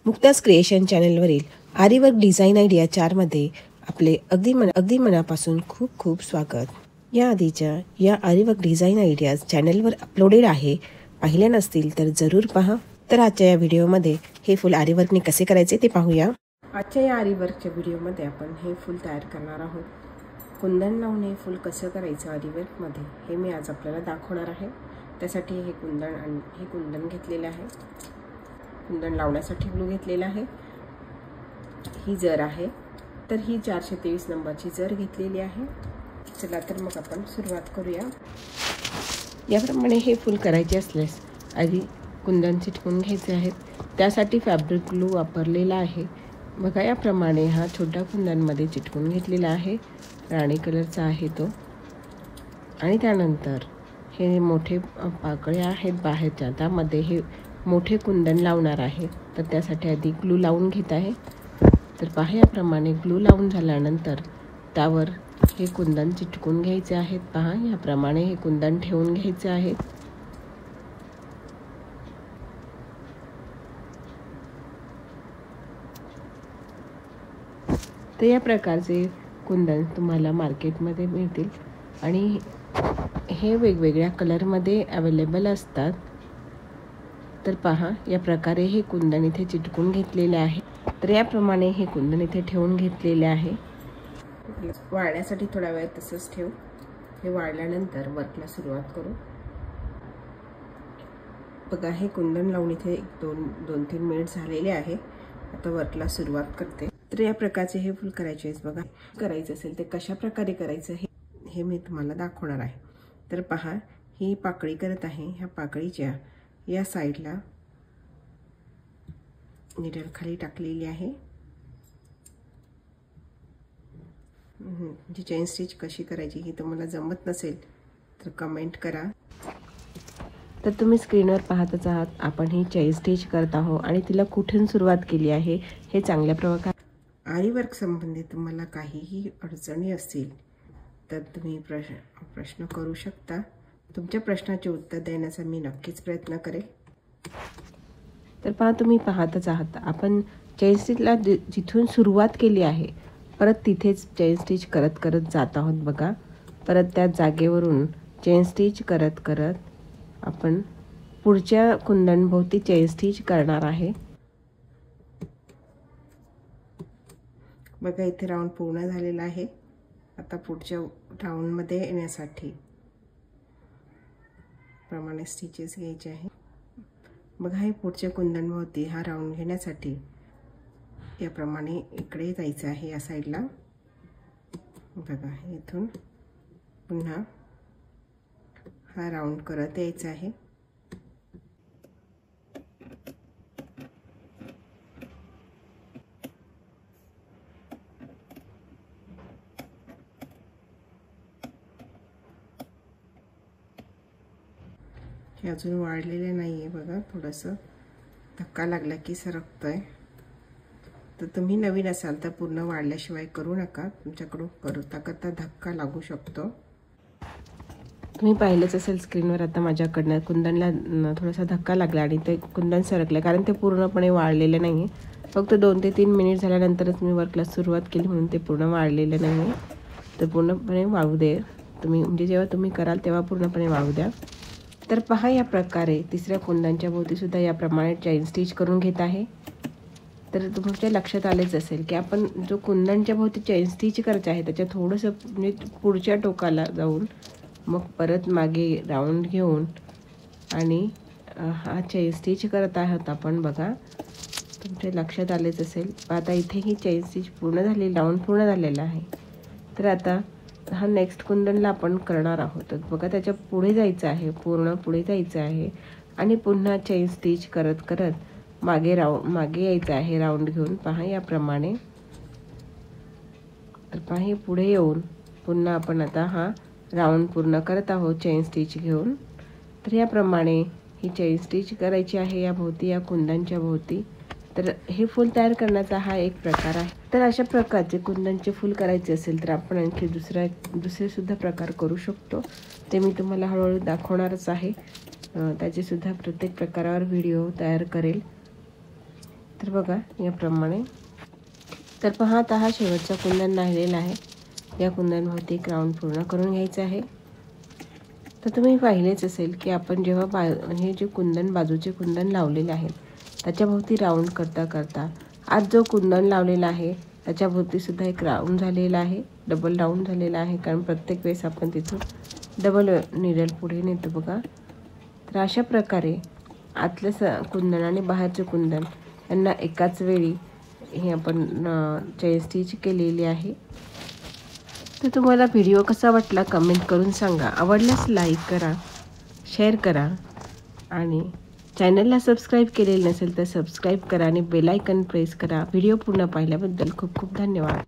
मुक्ताज creation चॅनलवरील aari work design idea 4मध्ये आपले अगदी मनापासून खूप खूप स्वागत। या आधीच्या या आरीवर्क डिझाईन आयडियाज चॅनलवर अपलोडेड आहे, पाहिले नसतील तर जरूर पहा। तर आजच्या या व्हिडिओमध्ये हे फुल आरीवर्कने कसे करायचे ते पाहूया। आजच्या या आरीवर्कच्या व्हिडिओमध्ये आपण हे फुल तयार करणार आहोत। कुंदन लावून हे फुल कसं करायचं आरीवर्कमध्ये हे मी आज आपल्याला दाखवणार आहे। त्यासाठी हे कुंदन घेतलेले आहे, कुंदन लावण्यासाठी ग्लू घेतलेला आहे। ही जर आहे तर ही 423 नंबरची जर घेतलेली आहे। चला तर मग आपण सुरुवात करूया। याप्रमाणे हे फुल करायचे असल्यास आधी कुंदन चिटकून घ्यायचे आहेत। त्यासाठी फॅब्रिक ग्लू वापरलेला आहे। बघा याप्रमाणे हा छोटा कुंदनमध्ये चिटकून घेतलेला आहे, राणी कलरचा आहे तो। आणि त्यानंतर हे मोठे पाकळे आहेत बाहेरच्या, त्यामध्ये हे मोठे कुंदन लावणार आहे। तर त्यासाठी आधी ग्लू लावून घेत आहे। तर पहा याप्रमाणे ग्लू लावून झाल्यानंतर त्यावर हे कुंदन चिटकून घ्यायचे आहेत। पहा याप्रमाणे हे कुंदन ठेवून घ्यायचे आहे। तर या प्रकारचे कुंदन तुम्हाला मार्केटमध्ये मिळतील आणि हे वेगवेगळ्या कलरमध्ये अवेलेबल असतात। तर पहा या प्रकारे हे कुंदन इथे चिटकून घेतलेले आहे। तर याप्रमाणे हे कुंदन इथे ठेवून घेतलेले आहे। वाळण्यासाठी थोडा वेळ तसंच ठेवू। हे वाळल्यानंतर वर्कला सुरुवात करू। बघा हे कुंदन लावून इथे 2-3 मिनिट झालेले आहे। आता वर्कला सुरुवात करते। तर या प्रकारचे हे फुल करायचे आहेत। बघा करायचं असेल ते कशा प्रकारे करायचं हे मी तुम्हाला दाखवणार आहे। तर पहा ही पाकळी करत आहे। ह्या पाकळीच्या या साईडला नीडल खाली टाकलेली आहे। जी चेन स्टिच कशी करायची ही तुम्हाला जमत नसेल तर कमेंट करा। तर तुम्ही स्क्रीनवर पाहतच आहात, आपण ही चेन स्टिच करत आहोत आणि तिला कुठून सुरुवात केली आहे हे चांगल्या प्रकारे। आरीवर्क संबंधित तुम्हाला काहीही अडचणी असतील तर तुम्ही प्रश्न करू शकता। तुमच्या प्रश्नाचे उत्तर देण्याचा मी नक्कीच प्रयत्न करेल। तर पहा तुम्ही पाहतच आहात, आपण चेन स्टिचला जिथून सुरुवात केली आहे परत तिथेच चेन स्टिच करत जात आहोत। बघा परत त्या जागेवरून चेन स्टिच करत आपण पुढच्या कुंदनभोवती चेन स्टिच करणार आहे। बघा इथे राऊंड पूर्ण झालेला आहे। आता पुढच्या राऊंडमध्ये येण्यासाठी प्रमाणे स्टिचेस घ्यायचे आहे। बघा हे पुढच्या कुंदनभोवती हा राऊंड घेण्यासाठी याप्रमाणे इकडे जायचं आहे या साईडला। बघा इथून पुन्हा हा राऊंड करत यायचा आहे। हे अजून वाढलेले नाहीये। बघा थोडंसं धक्का लागला की सरकतंय। तर तुम्ही नवीन असाल तर पूर्ण वाढल्याशिवाय करू नका, तुमच्याकडून करता धक्का लागू शकतो। तुम्ही पाहिलंच असेल स्क्रीनवर, आता माझ्याकडनं कुंदनला थोडासा धक्का लागला आणि ते कुंदन सरकलं, कारण ते पूर्णपणे वाळलेले नाही आहे। फक्त 2 ते 3 मिनिट झाल्यानंतरच मी वर्कला सुरुवात केली, म्हणून ते पूर्ण वाळलेलं नाही आहे। तर पूर्णपणे वाळू दे तुम्ही, म्हणजे जेव्हा तुम्ही कराल तेव्हा पूर्णपणे वाळू द्या। तर पहा या प्रकारे तिसऱ्या कुंदनच्या भोवती सुद्धा याप्रमाणे चेन स्टिच करून घेत आहे। तर तुमच्या लक्षात आलेच असेल की आपण जो कुंदनच्या भोवती चेन स्टिच करायचं आहे त्याच्या थोडंसं म्हणजे पुढच्या टोकाला जाऊन मग परत मागे राऊंड घेऊन आणि हा चेन स्टिच करत आहोत आपण। बघा तुमच्या लक्षात आलेच असेल। आता इथे ही चेन स्टिच पूर्ण झाली, राऊंड पूर्ण झालेला आहे। तर आता हा नेक्स्ट कुंदनला आपण करणार आहोत। बघा त्याच्या पुढे जायचं आहे, पूर्ण पुढे जायचं आहे आणि पुन्हा चेन स्टिच करत मागे यायचं आहे राऊंड घेऊन। पहा याप्रमाणे। तर पहा हे पुढे येऊन पुन्हा आपण आता हा राऊंड पूर्ण करत आहोत चेन स्टिच घेऊन। तर याप्रमाणे ही चेन स्टिच करायची आहे या भोवती, या कुंदनच्या भोवती। तर हे फूल तयार करण्याचा हा एक प्रकार आहे। तर अशा प्रकारचे कुंदनचे फूल करायचे असेल तर आपण आणखी दुसरे सुद्धा प्रकार करू शकतो। ते मी तुम्हाला हळूहळू दाखवणारच आहे। त्याचे सुद्धा प्रत्येक प्रकारावर व्हिडिओ तयार करेल। तर बघा याप्रमाणे. तर पहा आता हा शेवटचा कुंदन राहिलेला आहे. या कुंदनभोवती एक राऊंड पूर्ण करून घ्यायचं आहे. तर तुम्ही पाहिलेच असेल की आपण जेव्हा हे जे कुंदन बाजूचे कुंदन लावलेले आहेत त्याच्याभोवती राऊंड करता करता आज जो कुंदन लावलेला आहे त्याच्याभोवती सुद्धा एक राऊंड झालेला आहे, डबल राऊंड झालेला आहे. कारण प्रत्येक वेळेस आपण तिथून डबल निडल पुढे नेतो बघा. तर अशा प्रकारे आतलं कुंदन आणि बाहेरचे कुंदन यांना एकाच वेळी हे आपण चेन स्टिच केलेली आहे. तर तुम्हाला व्हिडिओ कसा वाटला कमेंट करून सांगा. आवडल्यास लाईक करा, शेअर करा आणि चॅनलला सबस्क्राईब केलेलं नसेल तर सबस्क्राईब करा आणि बेल आयकॉन प्रेस करा. व्हिडिओ पूर्ण पाहिल्याबद्दल खूप खूप धन्यवाद.